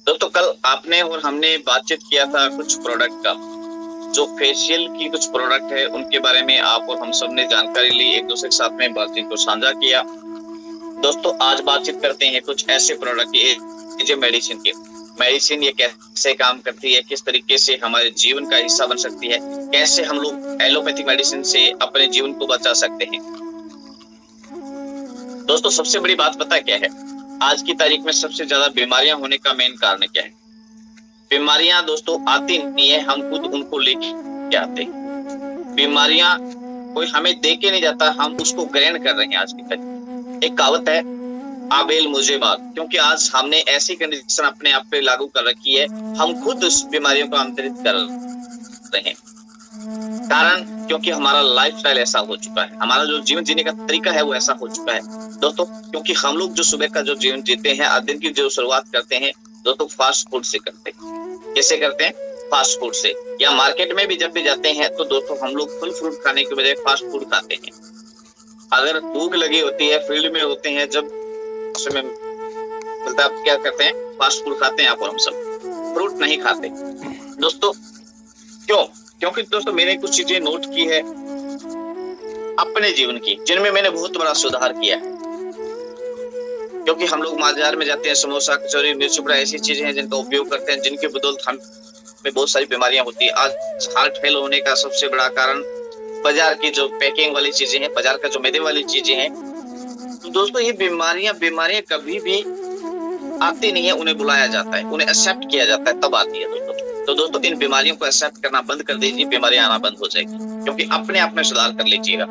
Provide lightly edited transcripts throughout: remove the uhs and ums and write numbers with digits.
दोस्तों कल आपने और हमने बातचीत किया था कुछ प्रोडक्ट का, जो फेशियल की कुछ प्रोडक्ट है उनके बारे में आप और हम सब ने जानकारी ली, एक दूसरे के साथ में बातचीत को साझा किया। दोस्तों आज बातचीत करते हैं कुछ ऐसे प्रोडक्ट की जो मेडिसिन की। मेडिसिन ये कैसे काम करती है, किस तरीके से हमारे जीवन का हिस्सा बन सकती है, कैसे हम लोग एलोपैथिक मेडिसिन से अपने जीवन को बचा सकते हैं। दोस्तों सबसे बड़ी बात पता क्या है, आज की तारीख में सबसे ज्यादा बीमारियां होने का मेन कारण क्या है? बीमारियां दोस्तों आती नहीं है, हम खुद उनको लेके आते हैं। बीमारियां कोई हमें दे के नहीं जाता, हम उसको ग्रहण कर रहे हैं। आज की तारीख एक कहावत है, आबेल मुझे मार, क्योंकि आज हमने ऐसी कंडीशन अपने आप पे लागू कर रखी है, हम खुद उस बीमारियों को आमंत्रित कर रहे हैं। कारण क्योंकि हमारा लाइफस्टाइल ऐसा हो चुका है, हमारा जो जीवन जीने का तरीका है वो ऐसा हो चुका है दोस्तों। क्योंकि हम लोग जो सुबह का जो जीवन जीते हैं, दिन की जो शुरुआत करते हैं दोस्तों फास्ट फूड से करते हैं। कैसे करते हैं? फास्ट फूड से। या मार्केट में भी जब भी जाते हैं तो दोस्तों हम लोग फल फ्रूट खाने के बजाय फास्ट फूड खाते हैं। अगर भूख लगी होती है, फील्ड में होते हैं, जब समय मिलता है क्या करते हैं? फास्ट फूड खाते हैं आप और हम सब, फ्रूट नहीं खाते दोस्तों। क्यों? क्योंकि दोस्तों मैंने कुछ चीजें नोट की है अपने जीवन की, जिनमें मैंने बहुत बड़ा सुधार किया है। क्योंकि हम लोग बाजार में जाते हैं, समोसा, कचौरी, मिर्च बड़ा ऐसी चीजें हैं जिनका उपयोग करते हैं, जिनके बदौलत हमें बहुत सारी बीमारियां होती है। आज हार्ट फेल होने का सबसे बड़ा कारण बाजार की जो पैकिंग वाली चीजें हैं, बाजार का जो मैदे वाली चीजें हैं। तो दोस्तों ये बीमारियां कभी भी आती नहीं है, उन्हें बुलाया जाता है, उन्हें एक्सेप्ट किया जाता है, तब आती है दोस्तों। तो दोस्तों इन बीमारियों को एक्सेप्ट करना बंद कर दीजिए, बीमारियां आना बंद हो जाएगी। क्योंकि अपने आप में सुधार कर लीजिएगा।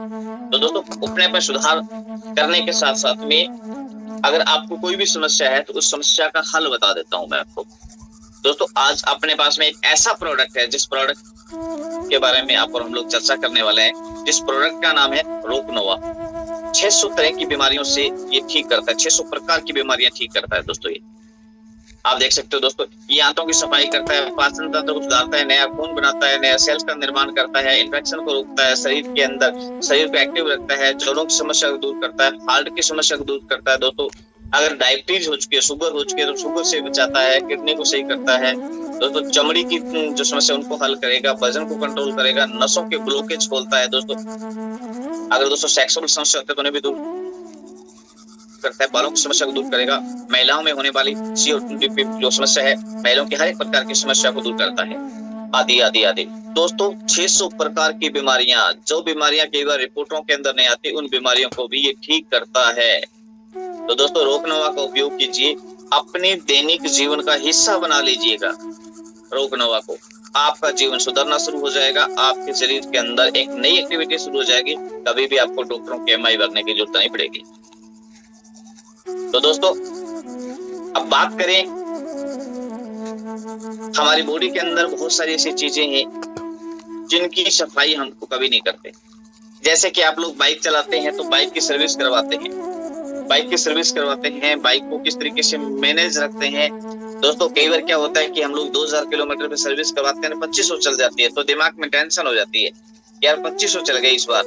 तो दोस्तों अपने आप में सुधार करने के साथ साथ में अगर आपको कोई भी समस्या है तो उस समस्या का हल बता देता हूं मैं आपको। दोस्तों आज अपने पास में एक ऐसा प्रोडक्ट है जिस प्रोडक्ट के बारे में आप और हम लोग चर्चा करने वाले हैं, जिस प्रोडक्ट का नाम है रोकनोवा। 600 तरह की बीमारियों से ये ठीक करता है, 600 प्रकार की बीमारियां ठीक करता है दोस्तों। ये आप देख सकते हो दोस्तों, ये आंतों की सफाई करता है, पाचन तंत्र को सुधारता है, नया खून बनाता है, नया सेल्स का निर्माण करता है, इन्फेक्शन को रोकता है, शरीर के अंदर शरीर को एक्टिव रखता है, जोड़ों की समस्या को दूर करता है, हार्ट की समस्या को दूर करता है। दोस्तों अगर डायबिटीज हो चुकी है, शुगर हो चुकी है तो शुगर से बचाता है, किडनी को सही करता है दोस्तों, चमड़ी की जो समस्या उनको हल करेगा, वजन को कंट्रोल करेगा, नसों के ब्लॉकेज खोलता है दोस्तों। अगर दोस्तों सेक्सुअल समस्या होती है तो उन्हें भी दूर करता है, बालों की समस्या को दूर करेगा, महिलाओं में होने वाली जो समस्या है, महिलाओं की हर एक प्रकार की समस्या को दूर करता है, आदि आदि आदि। दोस्तों 600 प्रकार की बीमारियां, जो बीमारियां कई बार रिपोर्टों के अंदर नहीं आती, उन बीमारियों को भी ये ठीक करता है। तो दोस्तों रोकनोवा का उपयोग कीजिए, अपने दैनिक जीवन का हिस्सा बना लीजिएगा रोकनोवा को। आपका जीवन सुधरना शुरू हो जाएगा, आपके शरीर के अंदर एक नई एक्टिविटी शुरू हो जाएगी, कभी भी आपको डॉक्टरों के एमआई भरने की जरूरत नहीं पड़ेगी। तो दोस्तों अब बात करें, हमारी बॉडी के अंदर बहुत सारी ऐसी चीजें हैं जिनकी सफाई हम कभी नहीं करते। जैसे कि आप लोग बाइक चलाते हैं तो बाइक की सर्विस करवाते हैं, बाइक को किस तरीके से मैनेज रखते हैं। दोस्तों कई बार क्या होता है कि हम लोग 2000 किलोमीटर पे सर्विस करवाते हैं, 2500 चल जाती है, तो दिमाग में टेंशन हो जाती है, यार 2500 चल गई इस बार,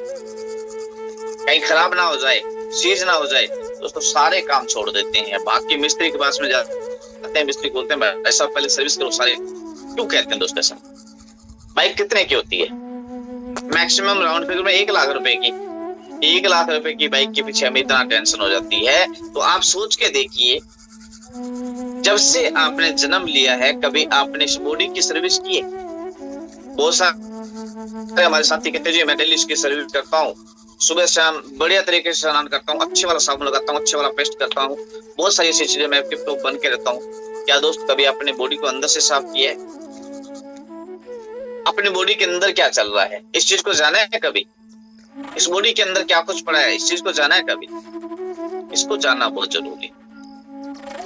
कहीं खराब ना हो जाए, चीज ना हो जाए। दोस्तों सारे काम छोड़ देते हैं, बाकी मिस्त्री के पास में जाते हैं, मिस्त्री बोलते हैं ऐसा पहले सर्विस करो सारे। क्यों कहते हैं दोस्तों ऐसा? बाइक कितने की होती है? मैक्सिमम राउंड फिगर में 1 लाख रुपए की, 1 लाख रुपए की बाइक के पीछे हमें इतना टेंशन हो जाती है। तो आप सोच के देखिए, जब से आपने जन्म लिया है कभी आपने इस बॉडी की सर्विस की है? बहुत सारे हमारे साथी कहते हैं मैं डेली इसकी सर्विस करता हूँ, सुबह शाम बढ़िया तरीके से स्नान करता हूँ, अच्छे वाला साबुन लगाता हूँ, अच्छे वाला पेस्ट करता हूँ, बहुत सारी ऐसी चीजें मैं टिप टॉप बन के रहता हूँ। क्या दोस्त कभी अपने बॉडी को अंदर से साफ किया है? अपने बॉडी के अंदर क्या चल रहा है इस चीज को जाना है कभी? इस बॉडी के अंदर क्या कुछ पड़ा है इस चीज को जाना है कभी? इसको जानना बहुत जरूरी है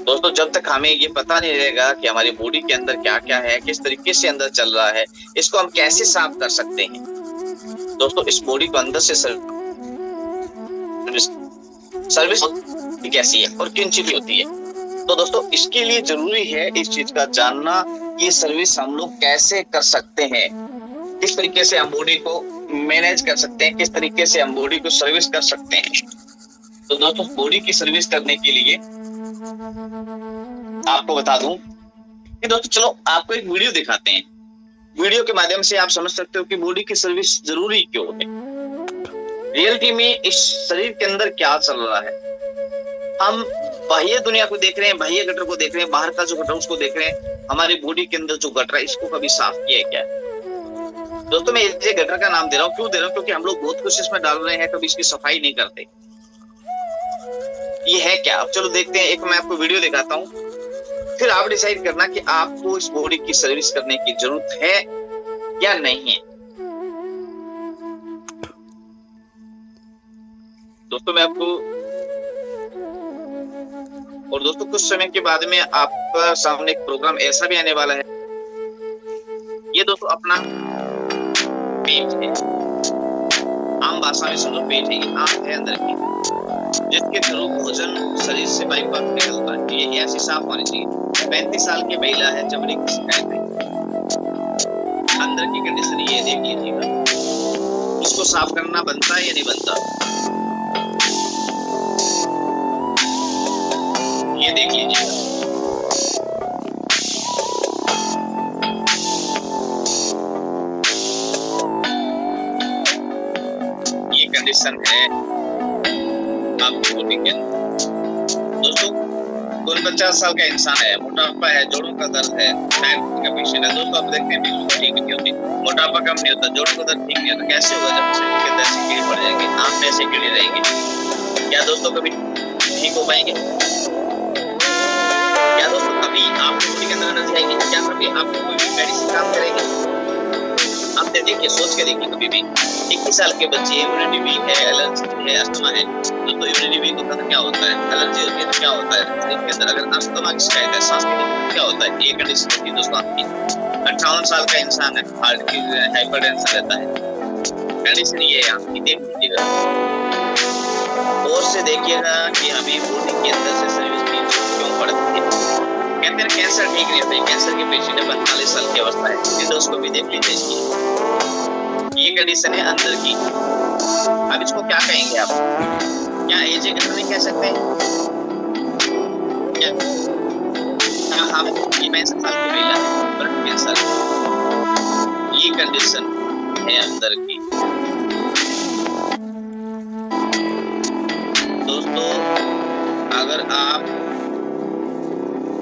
दोस्तों। जब तक हमें ये पता नहीं रहेगा कि हमारी बॉडी के अंदर क्या क्या है, किस तरीके से अंदर चल रहा है, इसको हम कैसे साफ कर सकते हैं दोस्तों, इस बॉडी को अंदर से सर्विस कैसी है और किन चीज होती है। तो दोस्तों इसके लिए जरूरी है इस चीज का जानना कि सर्विस हम लोग कैसे कर सकते हैं, किस तरीके से हम बॉडी को मैनेज कर सकते हैं, किस तरीके से हम बॉडी को सर्विस कर सकते हैं। तो दोस्तों बॉडी की सर्विस करने के लिए आपको बता दूं, दोस्तों चलो आपको एक वीडियो दिखाते हैं। वीडियो के माध्यम से आप समझ सकते हो कि बॉडी की सर्विस जरूरी क्यों है। रियलिटी में इस शरीर के अंदर क्या चल रहा है। हम बाह्य दुनिया को देख रहे हैं, बाह्य गटर को देख रहे हैं, बाहर का जो गटर उसको देख रहे हैं। हमारी बॉडी के अंदर जो गटर है इसको कभी साफ किया है क्या? दोस्तों मैं इसे गटर का नाम दे रहा हूँ, क्यों दे रहा हूँ? क्योंकि हम लोग बहुत कुछ इसमें डाल रहे हैं, कभी इसकी सफाई नहीं करते। ये है क्या? अब चलो देखते हैं। एक मैं आपको वीडियो दिखाता हूँ, फिर आप डिसाइड करना कि आपको इस बॉडी की सर्विस करने की जरूरत है या नहीं है। दोस्तों मैं आपको, और दोस्तों कुछ समय के बाद में आपका सामने एक प्रोग्राम ऐसा भी आने वाला है। ये दोस्तों अपना पेट है, आम भाषा में समझो पेट है, ये आंत है अंदर की, जिसके थ्रू भोजन शरीर से बाईपास निकलता है। ये ऐसी साफ होनी चाहिए। 35 साल की महिला है, चमड़ी की शिकायत है, अंदर की कंडीशन ये देख लीजिएगा। इसको साफ करना बनता है या नहीं बनता, ये देख लीजिएगा। ये कंडीशन है आपकी बॉडी के अंदर। दोस्तों कोई 50 साल का इंसान है, मोटापा है, जोड़ों का दर्द है, डायबिटीज का पेशेंट है। दोस्तों आप देखते हैं बीपी ठीक नहीं होती, मोटापा कम नहीं होता, जोड़ों का दर्द ठीक नहीं होता। कैसे होगा? जब शरीर के अंदर ऐसे कीड़े पड़ जाएंगे, आंत में ऐसे कीड़े रहेंगे, क्या दोस्तों कभी ठीक हो पाएंगे? क्या दोस्तों कभी आपकी बॉडी के अंदर एनर्जी आएगी? क्या कभी आपको कोई भी मेडिसिन काम करेगी? आप देखिए, सोच के देखिए, कभी भी 21 साल के बच्चे इम्यूनिटी वीक है, एलर्जी है, अस्थमा है। दोस्तों इम्यूनिटी वीक होता है क्या होता है? एलर्जी होती है तो क्या होता है? शरीर के अंदर अगर अस्थमा की शिकायत है, सांस की दिक्कत क्या होता है? ये कंडीशन होती है दोस्तों आपकी। 58 साल का इंसान है, हार्ट की हाइपरटेंशन रहता है, कंडीशन ये है आपकी। देख लीजिएगा और से देखिएगा कि अभी बॉडी के अंदर से सर्विस क्यों पड़ती है। कहते हैं कैंसर ठीक नहीं होता, कैंसर के पेशेंट है, 42 साल की अवस्था है, इसको भी देख लीजिए इसकी। ये कंडीशन है अंदर की। अब इसको क्या कहेंगे आप? क्या एज गटर नहीं कह सकते? क्या हम 65 साल की महिला है, ब्लड कैंसर, ये कंडीशन है अंदर की। दोस्तों अगर आप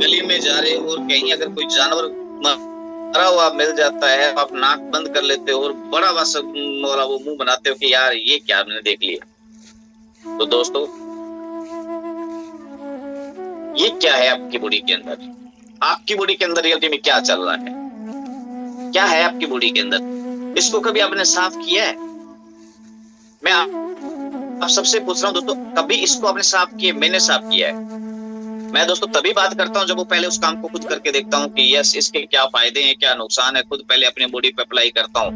गली में जा रहे हो और कहीं अगर कोई जानवर मरा हुआ मिल जाता है, आप नाक बंद कर लेते हो और बड़ा वाला वो मुंह बनाते हो कि यार ये क्या मैंने देख लिया। तो दोस्तों ये क्या है आपकी बॉडी के अंदर? आपकी बॉडी के अंदर रियलिटी में क्या चल रहा है? क्या है आपकी बॉडी के अंदर? इसको कभी आपने साफ किया है? मैं आप सबसे पूछ रहा हूं दोस्तों, कभी इसको आपने साफ किया? मैंने साफ किया है। मैं दोस्तों तभी बात करता हूं जब वो पहले उस काम को खुद करके देखता हूं कि यस इसके क्या फायदे हैं, क्या नुकसान है। खुद पहले अपनी बॉडी पे अप्लाई करता हूं,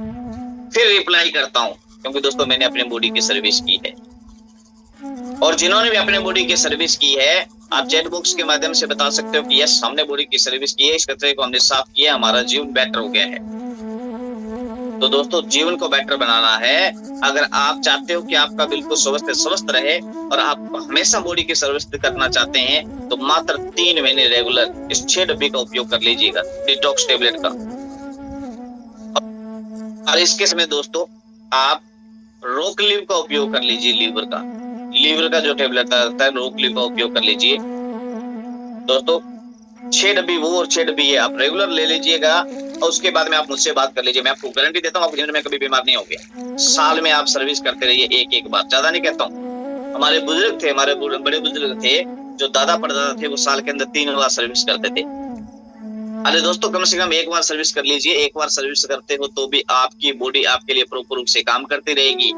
फिर रिप्लाई करता हूं, क्योंकि दोस्तों मैंने अपनी बॉडी की सर्विस की है। और जिन्होंने भी अपने बॉडी की सर्विस की है, आप चैट बॉक्स के माध्यम से बता सकते हो कि यस हमने बॉडी की सर्विस की है, इस कचरे को हमने साफ किया, हमारा जीवन बेटर हो गया है। तो दोस्तों जीवन को बेटर बनाना है, अगर आप चाहते हो कि आपका बिल्कुल स्वस्थ रहे और आप हमेशा बॉडी की सर्विस करना चाहते हैं, तो मात्र 3 महीने रेगुलर इस 6 डब्बे का उपयोग कर लीजिएगा, डिटॉक्स टेबलेट का। और इसके समय दोस्तों आप रोक लीव का उपयोग कर लीजिए, लीवर का जो टेबलेट आता है रोक लीव का उपयोग कर लीजिए। दोस्तों 6 डब्बी वो और 6 डब्बी ये आप रेगुलर ले लीजिएगा, और उसके बाद में आप मुझसे बात कर लीजिए। मैं आपको गारंटी देता हूँ आप जीवन में कभी बीमार नहीं होंगे। साल में आप सर्विस करते रहिए एक बार, ज्यादा नहीं कहता हूँ। हमारे बुजुर्ग थे, हमारे बड़े बुजुर्ग थे, जो दादा परदादा थे, वो साल के अंदर 3 बार सर्विस करते थे। अरे दोस्तों कम से कम 1 बार सर्विस कर लीजिए। 1 बार सर्विस करते हो तो भी आपकी बॉडी आपके लिए प्रॉपर रूप से काम करती रहेगी,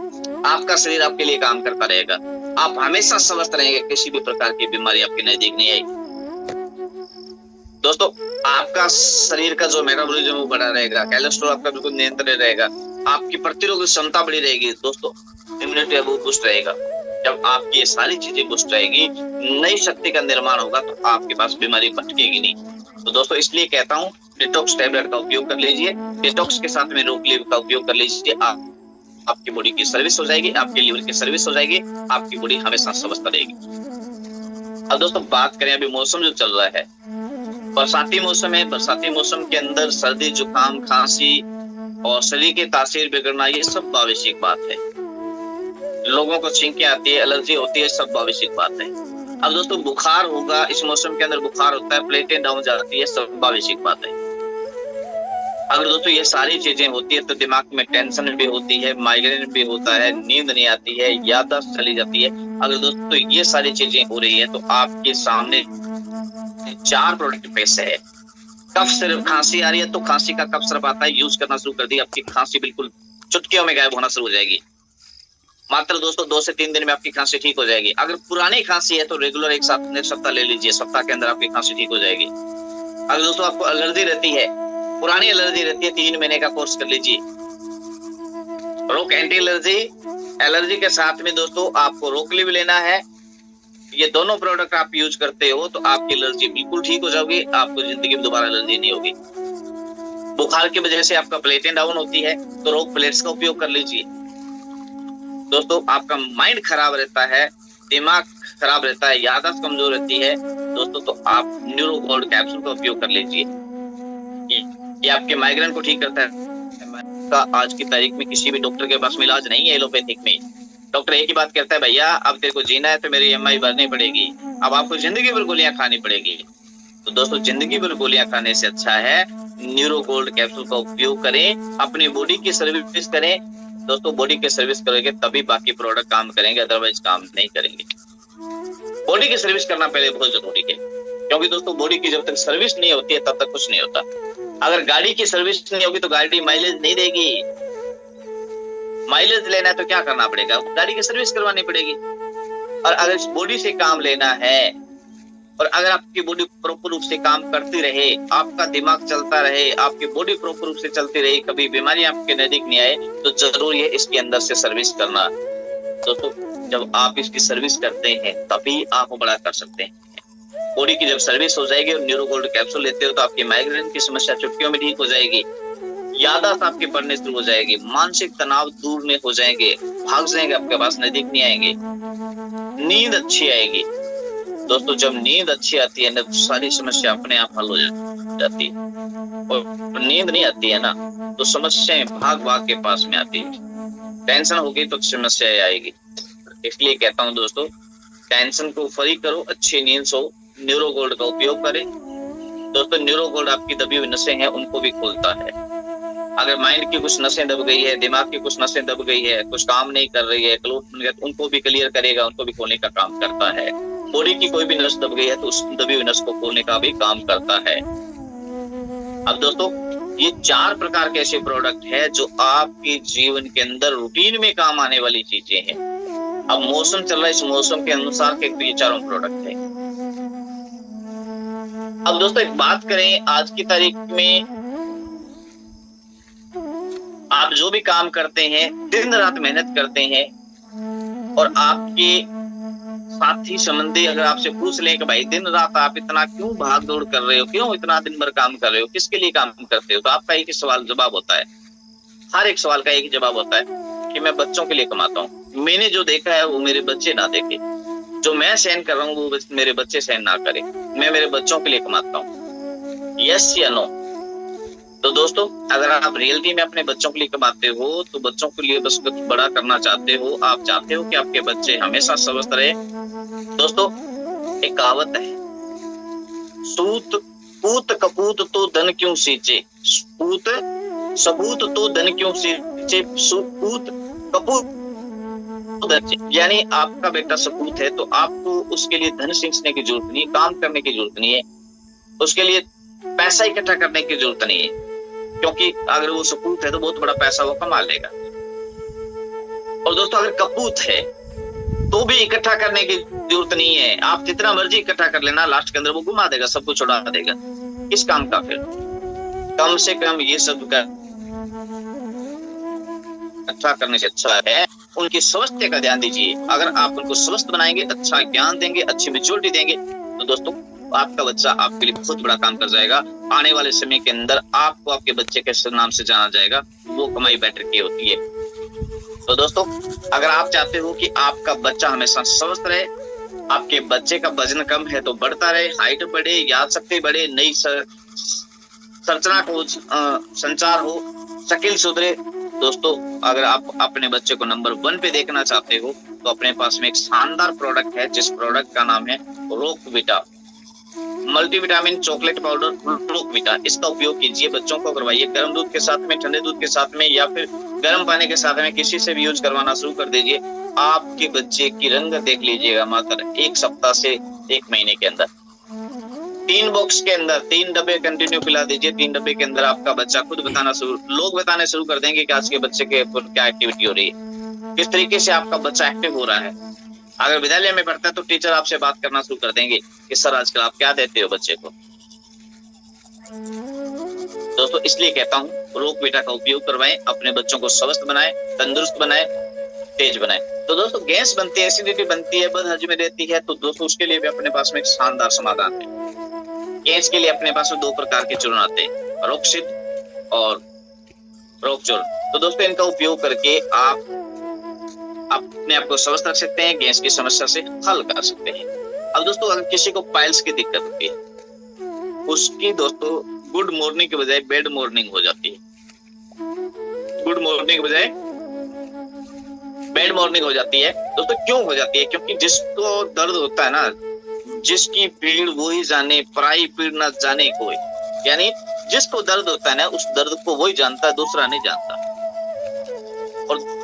आपका शरीर आपके लिए काम करता रहेगा, आप हमेशा स्वस्थ रहेंगे, किसी भी प्रकार की बीमारी आपके नजदीक नहीं आएगी। दोस्तों आपका शरीर का जो मेटाबॉलिज्म वो बढ़ा रहेगा, कोलेस्ट्रॉल आपका बिल्कुल नियंत्रण रहेगा, आपकी प्रतिरोधक क्षमता बढ़ी रहेगी। दोस्तों इम्यूनिटी वो बूस्ट रहेगा। जब आपकी ये सारी चीजें बूस्ट रहेगी, नई शक्ति का निर्माण होगा, तो आपके पास बीमारी भटकेगी नहीं। तो दोस्तों इसलिए कहता हूँ डिटॉक्स टैबलेट का उपयोग कर लीजिए, डिटॉक्स के साथ में रोक लीव का उपयोग कर लीजिए। आपकी बॉडी की सर्विस हो जाएगी, आपके लीवर की सर्विस हो जाएगी, आपकी बॉडी हमेशा स्वस्थ रहेगी। अब दोस्तों बात करें अभी मौसम जो चल रहा है, बरसाती मौसम है, बरसाती मौसम के अंदर सर्दी, जुकाम, खांसी और शरीर की तासीर बिगड़ना, ये सब आवश्यक बात है। लोगों को छींकें आती है, एलर्जी होती है, सब आवश्यक बात है। अब दोस्तों बुखार होगा, इस मौसम के अंदर बुखार होता है, प्लेटें डाउन जाती है, सब आवश्यक बात है। अगर दोस्तों ये सारी चीजें होती है तो दिमाग में टेंशन भी होती है, माइग्रेन भी होता है, नींद नहीं आती है, याददाश्त चली जाती है। अगर दोस्तों ये सारी चीजें हो रही है तो आपके सामने 4 प्रोडक्ट पेश है। कफ सिर्फ खांसी आ रही है तो खांसी का कफ सिर्फ आता है, यूज करना शुरू कर दिया, आपकी खांसी बिल्कुल चुटकियों में गायब होना शुरू हो जाएगी। मात्र दोस्तों 2 से 3 दिन में आपकी खांसी ठीक हो जाएगी। अगर पुरानी खांसी है तो रेगुलर एक सप्ताह ले लीजिए, सप्ताह के अंदर आपकी खांसी ठीक हो जाएगी। अगर दोस्तों आपको एलर्जी रहती है, पुरानी एलर्जी रहती है, 3 महीने का कोर्स कर लीजिए। रोक एंटी एलर्जी के साथ में दोस्तों आपको रोकली भी लेना है। ये दोनों प्रोडक्ट आप यूज करते हो तो आपकी एलर्जी बिल्कुल ठीक हो जाएगी, आपको जिंदगी में दोबारा एलर्जी नहीं होगी। बुखार की वजह से आपका प्लेटें डाउन होती है तो रोक प्लेट्स का उपयोग कर लीजिए। दोस्तों आपका माइंड खराब रहता है, दिमाग खराब रहता है, याददाश्त कमजोर रहती है दोस्तों, तो आप न्यूरो गोल्ड कैप्सूल का उपयोग कर लीजिए। ये आपके माइग्रेन को ठीक करता है। आज की तारीख में किसी भी डॉक्टर के पास में इलाज नहीं है एलोपैथिक में। डॉक्टर एक ही बात कहता है, भैया अब तेरे को जीना है तो मेरी EMI भरनी पड़ेगी, अब आपको जिंदगी भर गोलियां खानी पड़ेगी। तो दोस्तों जिंदगी भर गोलियां खाने से अच्छा है न्यूरो गोल्ड कैप्सूल का उपयोग करें, अपनी बॉडी की सर्विस करें। दोस्तों बॉडी की सर्विस करेंगे तभी बाकी प्रोडक्ट काम करेंगे, अदरवाइज काम नहीं करेंगे। बॉडी की सर्विस करना पहले बहुत जरूरी है, क्योंकि दोस्तों बॉडी की जब तक सर्विस नहीं होती है तब तक कुछ नहीं होता। अगर गाड़ी की सर्विस नहीं होगी तो गाड़ी माइलेज नहीं देगी। माइलेज लेना है तो क्या करना पड़ेगा, गाड़ी की सर्विस करवानी पड़ेगी। और अगर इस बॉडी से काम लेना है और अगर आपकी बॉडी प्रॉपर रूप से काम करती रहे, आपका दिमाग चलता रहे, आपकी बॉडी प्रॉपर रूप से चलती रहे, कभी बीमारी आपके नजदीक नहीं आए, तो जरूरी है इसके अंदर से सर्विस करना। दोस्तों जब आप इसकी सर्विस करते हैं तभी आप बड़ा कर सकते हैं। बॉडी की जब सर्विस हो जाएगी और न्यूरो गोल्ड कैप्सूल लेते हो तो आपकी माइग्रेन की समस्या चुटकियों में ठीक हो जाएगी, याददाश्त आपके बढ़ने शुरू हो जाएगी, मानसिक तनाव दूर में हो जाएंगे, भाग जाएंगे, आपके पास नजदीक नहीं आएंगे, नींद अच्छी आएगी। दोस्तों जब नींद अच्छी आती है ना तो सारी समस्या अपने आप हल हो जाती है, और नींद नहीं आती है ना तो समस्याएं भाग भाग के पास में आती है। टेंशन होगी तो समस्या आएगी। इसलिए कहता हूँ दोस्तों टेंशन को फ्री करो, अच्छी नींद सो, न्यूरो गोल्ड का उपयोग करें। दोस्तों न्यूरो गोल्ड आपकी दबी हुई नसें हैं उनको भी खोलता है। अगर माइंड की कुछ नसें दब गई है, दिमाग की कुछ नसें दब गई है, कुछ काम नहीं कर रही है, उनको भी क्लियर करेगा, उनको भी खोलने का काम करता है। बॉडी की कोई भी नस दब गई है तो उस दबी हुई नस को खोलने का भी काम करता है। अब दोस्तों ये 4 प्रकार के ऐसे प्रोडक्ट है जो आपके जीवन के अंदर रूटीन में काम आने वाली चीजें हैं। अब मौसम चल रहा है, इस मौसम के अनुसार के ये 4 प्रोडक्ट है। अब दोस्तों एक बात करें, आज की तारीख में आप जो भी काम करते हैं, दिन रात मेहनत करते हैं, और आपके साथी संबंधी अगर आपसे पूछ लें कि भाई दिन रात आप इतना क्यों भाग दौड़ कर रहे हो, क्यों इतना दिन भर काम कर रहे हो, किसके लिए काम करते हो, तो आपका एक ही सवाल जवाब होता है, हर एक सवाल का एक ही जवाब होता है कि मैं बच्चों के लिए कमाता हूँ। मैंने जो देखा है वो मेरे बच्चे ना देखे, जो मैं सहन कर रहा हूँ वो मेरे बच्चे सहन ना करें, मैं मेरे बच्चों के लिए कमाता हूँ। यस या नो? तो दोस्तों अगर आप रियलिटी में अपने बच्चों के लिए कमाते हो तो बच्चों के लिए बस कुछ बड़ा करना चाहते हो, आप चाहते हो कि आपके बच्चे हमेशा स्वस्थ रहे। दोस्तों एक कहावत है, सूत पूत कपूत तो धन क्यों सींचे, पूत सपूत तो धन क्यों सींचे, सूत कपूत, यानी आपका बेटा सपूत है तो आपको उसके लिए धन सींचने की जरूरत नहीं, काम करने की जरूरत नहीं है, उसके लिए पैसा इकट्ठा करने की जरूरत नहीं है, क्योंकि अगर वो सपूत है तो बहुत बड़ा पैसा वो कमा लेगा। और दोस्तों अगर कपूत है तो भी इकट्ठा करने की जरूरत नहीं है, आप जितना मर्जी इकट्ठा कर लेना, लास्ट के अंदर वो घुमा देगा, सब कुछ उड़ा देगा। किस काम का फिर? कम से कम ये सब का अच्छा करने से अच्छा है उनकी स्वास्थ्य का ध्यान दीजिए। अगर आप उनको स्वस्थ बनाएंगे, अच्छा ज्ञान देंगे, अच्छी मैच्योरिटी देंगे तो दोस्तों आपका बच्चा आपके लिए बहुत बड़ा काम कर जाएगा। आने वाले समय के अंदर आपको आपके बच्चे के नाम से जाना जाएगा, वो कमाई बेटर की होती है। तो दोस्तों अगर आप चाहते हो कि आपका बच्चा हमेशा स्वस्थ रहे, आपके बच्चे का वजन कम है तो बढ़ता रहे, हाइट बढ़े, याद शक्ति बढ़े, नई संरचना को संचार हो, शकील सुधरे। दोस्तों अगर आप अपने बच्चे को नंबर 1 पे देखना चाहते हो तो अपने पास में एक शानदार प्रोडक्ट है, जिस प्रोडक्ट का नाम है रोकविटा मल्टीविटामिन चॉकलेट पाउडर रोकविटा। इसका उपयोग कीजिए, बच्चों को करवाइए गर्म दूध के साथ में, ठंडे दूध के साथ में, या फिर गर्म पानी के साथ में, किसी से भी यूज करवाना शुरू कर दीजिए। आपके बच्चे की रंगत देख लीजिएगा मात्र 1 सप्ताह से 1 महीने के अंदर। 3 बॉक्स के अंदर 3 डब्बे कंटिन्यू पिला दीजिए। 3 डब्बे के अंदर आपका बच्चा खुद लोग बताने शुरू कर देंगे कि आज के बच्चे के क्या एक्टिविटी हो रही है, किस तरीके से आपका बच्चा एक्टिव हो रहा है। अगर विद्यालय में पढ़ता है तो टीचर आपसे बात करना शुरू कर देंगे कि सर आजकल आप क्या देते हो बच्चे को। दोस्तों इसलिए कहता हूँ रोकविटा का उपयोग करवाएं, अपने बच्चों को स्वस्थ बनाएं, तंदुरुस्त बनाएं, तेज बनाएं। तो दोस्तों गैस बनती है, एसिडिटी बनती है, बदहजमी रहती है, तो दोस्तों उसके लिए भी अपने पास में एक शानदार समाधान है। गैस के लिए अपने पास में 2 प्रकार के चूर्ण आते हैं, रोकसिड और रोकचूर्ण। तो दोस्तों इनका उपयोग करके आप अपने आप को स्वस्थ रख सकते हैं, गैस की समस्या से हल कर सकते हैं। अब दोस्तों अगर किसी को पाइल्स की दिक्कत होती है, उसकी दोस्तों गुड मॉर्निंग के बजाय बैड मॉर्निंग हो जाती है। गुड मॉर्निंग के बजाय बैड मॉर्निंग हो जाती है। दोस्तों क्यों हो जाती है? क्योंकि जिसको दर्द होता है ना, जिसकी पीड़ वो ही जाने, पराई पीड़ ना जाने कोई। यानी जिसको दर्द होता है ना, उस दर्द को वही जानता है, दूसरा नहीं जानता। और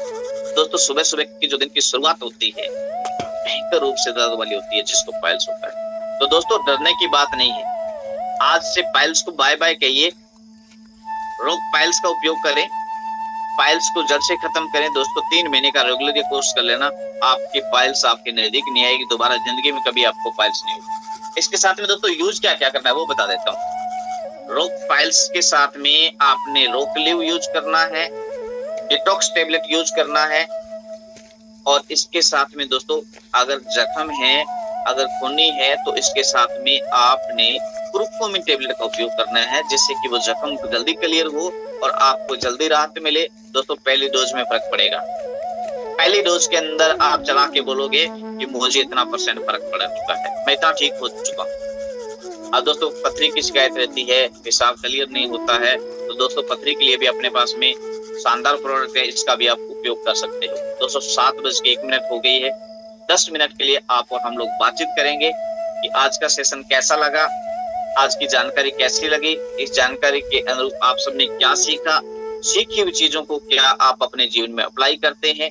दोस्तों सुबह सुबह की जो दिन की शुरुआत होती है भयंकर रूप से दर्द वाली होती है, जिसको पाइल्स होता है। तो दोस्तों डरने की बात नहीं है, आज से पाइल्स को बाय बाय कहिए, रोक पाइल्स का उपयोग करें, पाइल्स को जड़ से खत्म करें। दोस्तों 3 महीने का रेगुलर कोर्स कर लेना, आपकी पाइल्स आपके नजदीक नहीं आएगी, दोबारा जिंदगी में कभी आपको पाइल्स नहीं होगी। इसके साथ में दोस्तों यूज क्या क्या करना है वो बता देता हूँ। रोक पाइल्स के साथ में आपने रोकलिव यूज करना है, डिटॉक्स टेबलेट यूज करना है, और इसके साथ में दोस्तों अगर जख्म है, अगर खूनी है, तो इसके साथ में आपने क्रुकोमिन टेबलेट का उपयोग करना है, जिससे कि वो जख्म जल्दी क्लियर हो और आपको जल्दी राहत मिले। दोस्तों पहली डोज में फर्क पड़ेगा। पहली डोज के अंदर आप चला के बोलोगे कि मुझे इतना % फर्क पड़ चुका है, मैं इतना ठीक हो चुका हूँ। अब दोस्तों पथरी की शिकायत रहती है, पेशाब क्लियर नहीं होता है, तो दोस्तों पथरी के लिए भी अपने पास में शानदार प्रोडक्ट है, इसका भी आप उपयोग कर सकते हो। दोस्तों 7:01 हो गई है, 10 मिनट के लिए आप और हम लोग बातचीत करेंगे कि आज का सेशन कैसा लगा, आज की जानकारी कैसी लगी, इस जानकारी के अनुरूप आप सबने क्या सीखा, सीखी हुई चीजों को क्या आप अपने जीवन में अप्लाई करते हैं,